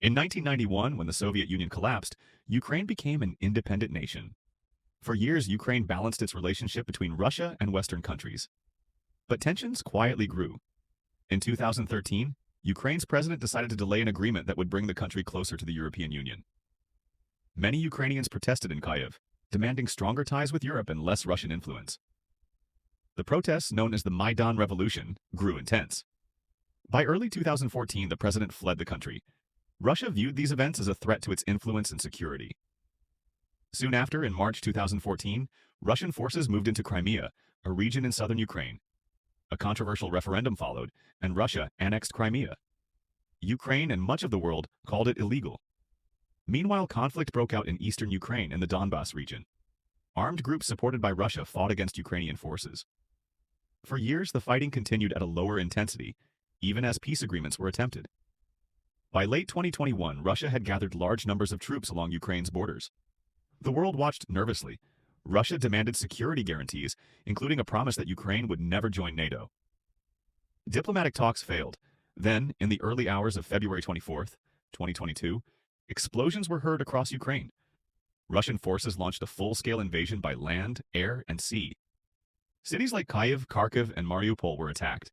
In 1991, when the Soviet Union collapsed, Ukraine became an independent nation. For years, Ukraine balanced its relationship between Russia and Western countries. But tensions quietly grew. In 2013, Ukraine's president decided to delay an agreement that would bring the country closer to the European Union. Many Ukrainians protested in Kyiv, demanding stronger ties with Europe and less Russian influence. The protests, known as the Maidan Revolution, grew intense. By early 2014, the president fled the country. Russia viewed these events as a threat to its influence and security. Soon after, in March 2014, Russian forces moved into Crimea, a region in southern Ukraine. A controversial referendum followed, and Russia annexed Crimea. Ukraine and much of the world called it illegal. Meanwhile, conflict broke out in eastern Ukraine and the Donbas region. Armed groups supported by Russia fought against Ukrainian forces. For years, the fighting continued at a lower intensity, even as peace agreements were attempted. By late 2021, Russia had gathered large numbers of troops along Ukraine's borders. The world watched nervously. Russia demanded security guarantees, including a promise that Ukraine would never join NATO. Diplomatic talks failed. Then, in the early hours of February 24, 2022, explosions were heard across Ukraine. Russian forces launched a full-scale invasion by land, air, and sea. Cities like Kyiv, Kharkiv, and Mariupol were attacked.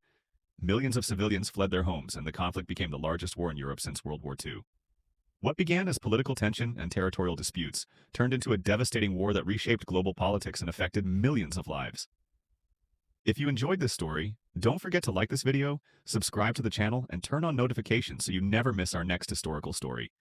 Millions of civilians fled their homes, and the conflict became the largest war in Europe since World War II. What began as political tension and territorial disputes turned into a devastating war that reshaped global politics and affected millions of lives. If you enjoyed this story, don't forget to like this video, subscribe to the channel, and turn on notifications so you never miss our next historical story.